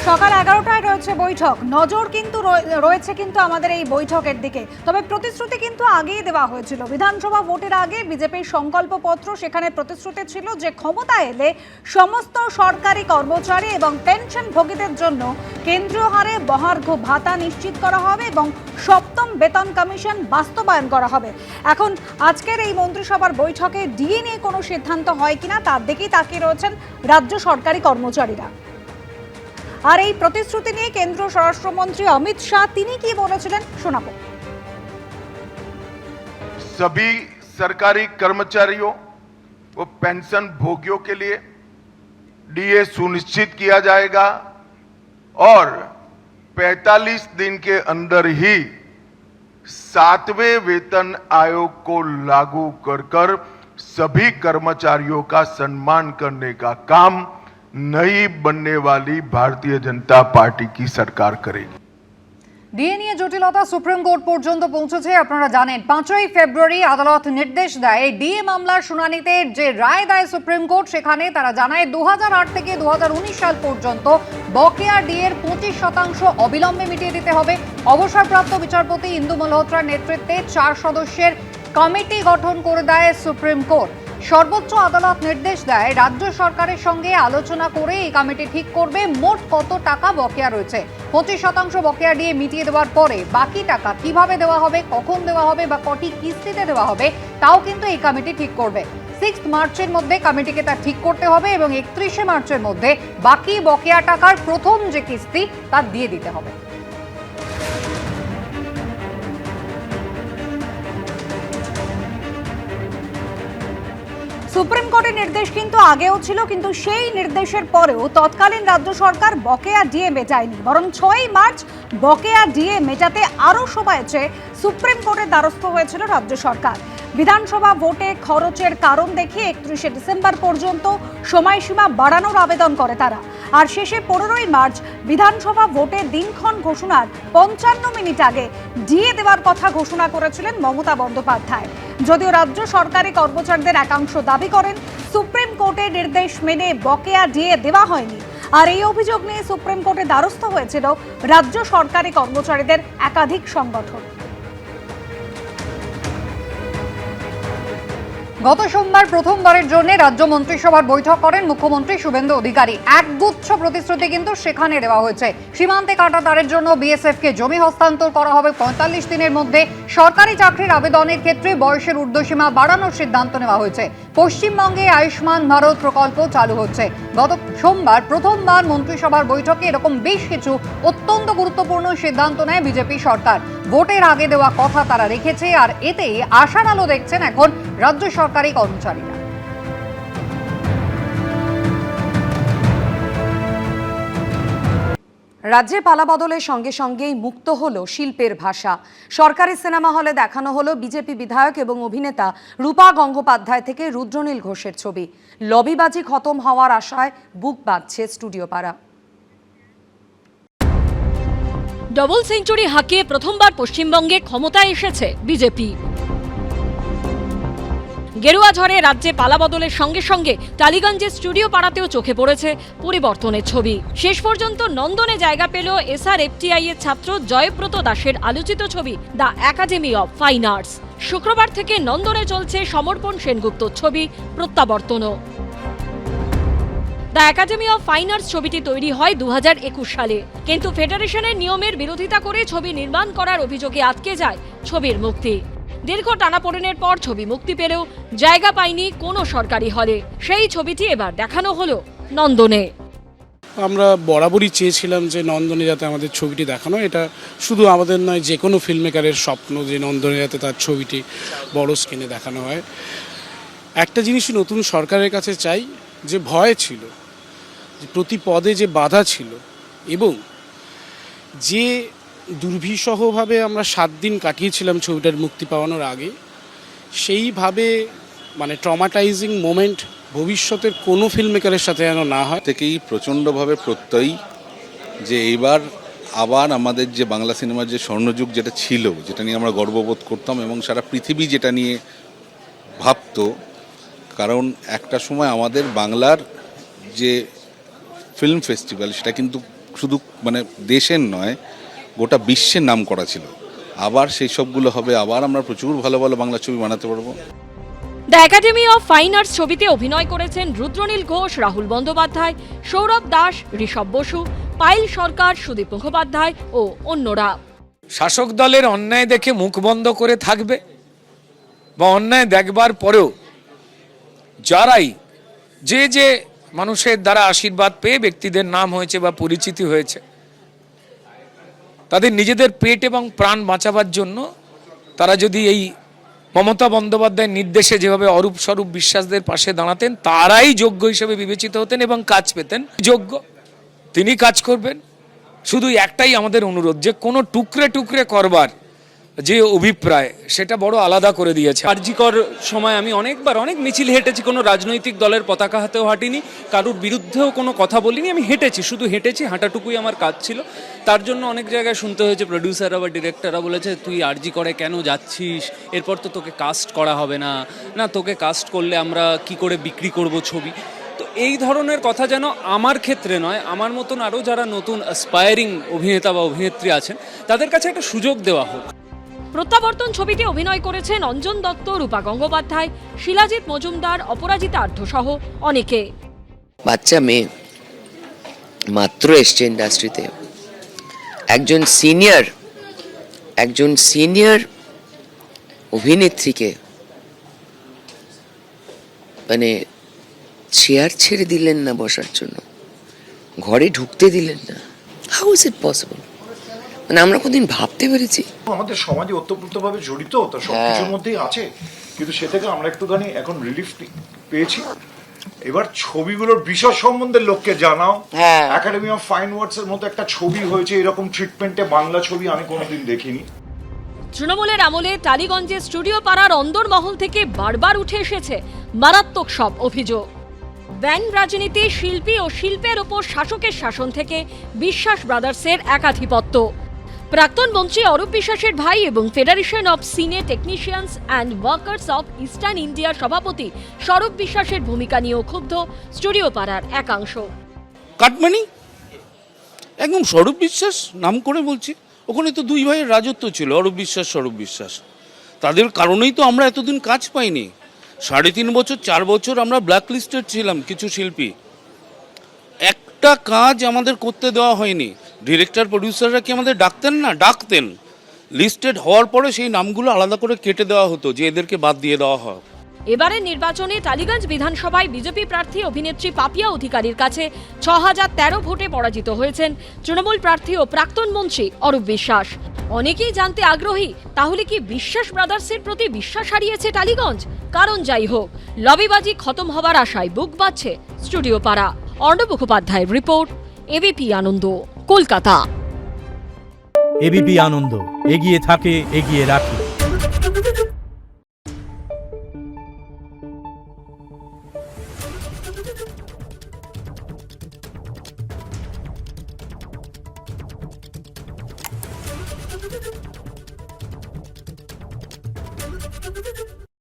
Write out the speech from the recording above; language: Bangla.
সকাল 11টায় রয়েছে বৈঠক। নজর কিন্তু রয়েছে কিন্তু আমাদের এই বৈঠকের দিকে। তবে প্রতিশ্রুতি কিন্তু আগেই দেওয়া হয়েছিল। বিধানসভা ভোটের আগে বিজেপির সংকল্পপত্র, সেখানে প্রতিশ্রুতি ছিল যে ক্ষমতা এলে সমস্ত সরকারি কর্মচারী এবং পেনশনভোগীদের জন্য কেন্দ্রীয় হারে মহার্ঘ ভাতা নিশ্চিত করা হবে এবং সপ্তম বেতন কমিশন বাস্তবায়ন করা হবে। এখন আজকের এই মন্ত্রিসভার বৈঠকে ডিএ নিয়ে কোনো সিদ্ধান্ত হয় কিনা তার দিকেই তাকিয়ে রয়েছেন রাজ্য সরকারি কর্মচারীরা। আর এই প্রতিশ্রুতি নিয়ে কেন্দ্রীয় স্বরাষ্ট্রমন্ত্রী অমিত শাহ তিনি কি বলেছিলেন শোনাবো। सभी सरकारी कर्मचारियों व पेंशन भोगियों के लिए डीए सुनिश्चित किया जाएगा और 45 दिन के अंदर ही 7वें वेतन आयोग को लागू कर सभी कर्मचारियों का सम्मान करने का काम नई बनने वाली भारतीय जनता पार्टी की सरकार करेगी। ডিএ নিয়ে জটিলতা সুপ্রিম কোর্ট পর্যন্ত পৌঁছেছে। আপনারা জানেন 5ই ফেব্রুয়ারি আদালত নির্দেশ দেয় ডিএ মামলার শুনানিতে যে রায় দেয় সুপ্রিম কোর্ট, সেখানে তারা জানায় 2008 থেকে 2019 সাল পর্যন্ত বকেয়া ডিএর 25% অবিলম্বে মিটিয়ে দিতে হবে। অবসরপ্রাপ্ত বিচারপতি ইন্দু মালহোত্রার নেতৃত্বে 4 সদস্যের কমিটি গঠন করে দেয় সুপ্রিম কোর্ট। সর্বোচ্চ আদালত নির্দেশ দেয় রাজ্য সরকারের সঙ্গে আলোচনা করে এই কমিটি ঠিক করবে মোট কত টাকা বকেয়া রয়েছে। 25% বকেয়া দিয়ে মিটিয়ে দেওয়ার পরে বাকি টাকা কিভাবে দেওয়া হবে, কখন দেওয়া হবে বা কটি কিস্তিতে দেওয়া হবে তাও কিন্তু এই কমিটি ঠিক করবে। 6 মার্চের মধ্যে কমিটিকে তা ঠিক করতে হবে এবং 31শে মার্চের মধ্যে বাকি বকেয়া টাকার প্রথম যে কিস্তি তা দিয়ে দিতে হবে। সুপ্রিম কোর্টের নির্দেশ কিন্তু আগেও ছিল, কিন্তু সেই নির্দেশের পরেও তৎকালীন রাজ্য সরকার বকেয়া ডিএ মেটায়নি, বরং 6ই মার্চ বকেয়া ডিএ মেটাতে আরও সময় চেয়ে সুপ্রিম কোর্টের দ্বারস্থ হয়েছিল রাজ্য সরকার। বিধানসভা ভোটে খরচের কারণ দেখিয়ে 31শে ডিসেম্বর পর্যন্ত সময়সীমা বাড়ানোর আবেদন করে তারা। আর শেষে 15ই মার্চ বিধানসভা ভোটের দিনক্ষণ ঘোষণার 55 মিনিট আগে ডিএ দেওয়ার কথা ঘোষণা করেছিলেন মমতা বন্দ্যোপাধ্যায়। যদিও রাজ্য সরকারি কর্মচারীদের একাংশ দাবি করেন সুপ্রিম কোর্টের নির্দেশ মেনে বকেয়া ডিএ দেওয়া হয়নি। আর এই অভিযোগ নিয়ে সুপ্রিম কোর্টের দ্বারস্থ হয়েছিল রাজ্য সরকারি কর্মচারীদের একাধিক সংগঠন। গত সোমবার প্রথমবারের জন্য রাজ্য মন্ত্রিসভার বৈঠক করেন মুখ্যমন্ত্রী শুভেন্দু অধিকারী। একগুচ্ছ প্রতিশ্রুতি কিন্তু সেখানে দেওয়া হয়েছে। সীমান্তে কাটা তারের জন্য বিএসএফকে জমি হস্তান্তর করা হবে 45 দিনের মধ্যে। সরকারি চাকরির আবেদনের ক্ষেত্রে বয়সের ঊর্ধ্বসীমা বাড়ানোর সিদ্ধান্ত নেওয়া হয়েছে। পশ্চিমবঙ্গে আয়ুষ্মান ভারত প্রকল্প চালু হচ্ছে। গত সোমবার প্রথমবার মন্ত্রিসভার বৈঠকে এরকম বেশ কিছু অত্যন্ত গুরুত্বপূর্ণ সিদ্ধান্ত নেয় বিজেপি সরকার। ভোটের আগে দেওয়া কথা তারা রেখেছে, আর এতে আশার আলো দেখছেন এখন রাজ্য সরকারি কর্মচারীরা। রাজ্যে পালাবদলের সঙ্গে সঙ্গেই মুক্ত হলো শিল্পের ভাষা। সরকারি সিনেমা হলে দেখানো হলো বিজেপি বিধায়ক এবং অভিনেতা রূপা গঙ্গোপাধ্যায় থেকে রুদ্রনীল ঘোষের ছবি। লবিবাজি খতম হওয়ার আশায় বুক বাঁধছে স্টুডিও পাড়া। ডবল সেঞ্চুরি হাঁকিয়ে প্রথমবার পশ্চিমবঙ্গে ক্ষমতায় এসেছে বিজেপি। গেরুয়া ঝড়ে রাজ্যে পালাবদলের সঙ্গে সঙ্গে টালিগঞ্জের স্টুডিও পাড়াতেও চোখে পড়েছে পরিবর্তনের ছবি। শেষ পর্যন্ত নন্দনে জায়গা পেল SRFTI এর ছাত্র জয়ব্রত দাসের আলোচিত ছবি the academy of fine arts. শুক্রবার থেকে নন্দনে চলছে সমর্পণ সেনগুপ্তর ছবি প্রত্যাবর্তনও। The academy of fine arts ছবিটি তৈরি হয় 2021 সালে, কিন্তু ফেডারেশনের নিয়মের বিরোধিতা করে ছবি নির্মাণ করার অভিযোগে আটকে যায় ছবির মুক্তি। দীর্ঘ টানাপোড়েনের পর ছবি মুক্তি পেলেও জায়গা পায়নি কোনো সরকারি হলে। সেই ছবিটি এবার দেখানো হলো নন্দনে। আমরা বরাবরই চেয়েছিলাম যে নন্দনে যাতে আমাদের ছবিটি দেখানো, এটা শুধু আমাদের নয়, যে কোনো ফিল্ম মেকারের স্বপ্ন যে নন্দনে যাতে তার ছবিটি বড় স্ক্রিনে দেখানো হয়। একটা জিনিসই নতুন সরকারের কাছে চাই, যে ভয় ছিল, যে প্রতি পদে যে বাধা ছিল এবং যে দুর্বিষহভাবে আমরা 7 দিন কাটিয়েছিলাম ছবিটার মুক্তি পাওয়ানোর আগে, সেইভাবে মানে ট্রমাটাইজিং মোমেন্ট ভবিষ্যতের কোনো ফিল্ম মেকারের সাথে যেন না হয়। থেকেই প্রচণ্ডভাবে প্রত্যয়ী যে এইবার আবার আমাদের যে বাংলা সিনেমার যে স্বর্ণযুগ যেটা ছিল, যেটা নিয়ে আমরা গর্ববোধ করতাম এবং সারা পৃথিবী যেটা নিয়ে ভাবতো, কারণ একটা সময় আমাদের বাংলার যে ফিল্ম ফেস্টিভ্যাল সেটা কিন্তু শুধু মানে দেশের নয় গোটা বিশ্বের নাম করা ছিল। আবার সেই সবগুলো হবে, আবার আমরা প্রচুর ভালো ভালো বাংলা ছবি বানাতে পারবো। The academy of fine arts ছবিতে অভিনয় করেছেন রুদ্রনীল ঘোষ, রাহুল বন্দ্যোপাধ্যায়, সৌরভ দাস, ঋষভ বসু, পায়েল সরকার, সুদীপ মুখোপাধ্যায় ও অন্যরা। শাসক দলের অন্যায় দেখে মুখ বন্ধ করে থাকবে বা অন্যায় দেখবার পরেও যারাই যে মানুষের দ্বারা আশীর্বাদ পেয়ে ব্যক্তিদের নাম হয়েছে বা পরিচিতি হয়েছে, তাদের নিজেদের পেট এবং প্রাণ বাঁচাবার জন্য তারা যদি এই মমতা বন্দ্যোপাধ্যায়ের নির্দেশে যেভাবে অরূপ স্বরূপ বিশ্বাসদের পাশে দাঁড়াতেন, তারাই যোগ্য হিসেবে বিবেচিত হতেন এবং কাজ পেতেন। যোগ্য তিনি কাজ করবেন। শুধু একটাই আমাদের অনুরোধ, যে কোনো টুকরে টুকরে করবার যে অভিপ্রায় সেটা বড় আলাদা করে দিয়েছে। আরজিকর সময় আমি অনেক মিছিল হেঁটেছি, কোনো রাজনৈতিক দলের পতাকা হাতেও হাঁটিনি, কারোর বিরুদ্ধেও কোনো কথা বলিনি, আমি হেঁটেছি, শুধু হেঁটেছি, হাঁটাটুকুই আমার কাজ ছিল। তার জন্য অনেক জায়গায় শুনতে হয়েছে, প্রডিউসাররা বা ডিরেক্টররা বলেছে তুই আরজিকরে কেন যাচ্ছিস, এরপর তো তোকে কাস্ট করা হবে না, না তোকে কাস্ট করলে আমরা কি করে বিক্রি করব ছবি। তো এই ধরনের কথা যেন আমার ক্ষেত্রে নয়, আমার মতন আরও যারা নতুন অ্যাসপায়ারিং অভিনেতা বা অভিনেত্রী আছেন তাদের কাছে একটা সুযোগ দেওয়া হোক। প্রত্যাবর্তন ছবিতে অভিনয় করেছেন অঞ্জন দত্ত, রূপা গঙ্গোপাধ্যায়, শিলাজিৎ মজুমদার, অপরাজিতা আর্ধ সহ অনেকে। বাচ্চা মেয়ে মাত্র এসছে ইন্ডাস্ট্রিতে, একজন সিনিয়র অভিনেত্রীকে মানে চেয়ার ছেড়ে দিলেন না বসার জন্য, ঘরে ঢুকতে দিলেন না। How is it possible? মানে আমরা কোনদিন ভাবতে পেরেছি? আমাদের সমাজে ওতপ্রোতভাবে জড়িত, তো সবকিছুর মধ্যেই আছে, কিন্তু সে থেকে আমরা একটুখানি এখন রিলিফ পেয়েছি। এবার ছবিগুলোর বিষয় সম্বন্ধে লোককে জানাও। একাডেমি অফ ফাইন আর্টস এর মতো একটা ছবি হয়েছে, এরকম ট্রিটমেন্টে বাংলা ছবি আমি কোনোদিন দেখিনি। তৃণমূলের আমলে টালিগঞ্জে স্টুডিও পাড়ার অন্দরমহল থেকে বারবার উঠে এসেছে মারাত্মক সব অভিযোগ। ব্যান্ড রাজনীতি, শিল্পী ও শিল্পের ওপর শাসকের শাসন থেকে বিশ্বাস ব্রাদার্সের একাধিপত্য। প্রাক্তন মন্ত্রী অরূপ বিশ্বাসের ভাই এবং ফেডারেশন অফ সিনে technicians and workers of eastern ইন্ডিয়ার সভাপতি স্বরূপ বিশ্বাসের ভূমিকা নিয়েও ক্ষুব্ধ স্টুডিও পাড়ার একাংশ। কাটমানি একদম স্বরূপ বিশ্বাস নাম করে বলছি, ওখানে তো দুই ভাইয়ের রাজত্ব ছিল, অরূপ বিশ্বাস, স্বরূপ বিশ্বাস। তাদের কারণেই তো আমরা এতদিন কাজ পাইনি। 3.5 বছর 4 বছর আমরা ব্ল্যাক লিস্টেড ছিলাম। কিছু শিল্পী, একটা কাজ আমাদের করতে দেওয়া হয়নি। ডিরেক্টর প্রডিউসাররা কি আমাদের ডাকতেন না? ডাকতেন। লিস্টেড হওয়ার পরে সেই নামগুলো আলাদা করে কেটে দেওয়া হতো, যে এদেরকে বাদ দিয়ে দেওয়া হয়। এবারের নির্বাচনে টালিগঞ্জ বিধানসভায় বিজেপি প্রার্থী অভিনেত্রী পাপিয়া অধিকারীর কাছে 6013 ভোটে পরাজিত হয়েছেন তৃণমূল প্রার্থী ও প্রাক্তন মন্ত্রী অরূপ বিশ্বাস। অনেকেই জানতে আগ্রহী, তাহলে কি বিশ্বাস ব্রাদার্সের প্রতি বিশ্বাস হারিয়েছে টালিগঞ্জ? কারণ যাই হোক, লবিবাজি খতম হবার আশায় বুক বাজছে স্টুডিও পাড়া। অর্ণব মুখোপাধ্যায়ের রিপোর্ট, এবিপি আনন্দ, কলকাতা। এবিপি আনন্দ, এগিয়ে থাকে, এগিয়ে রাখে।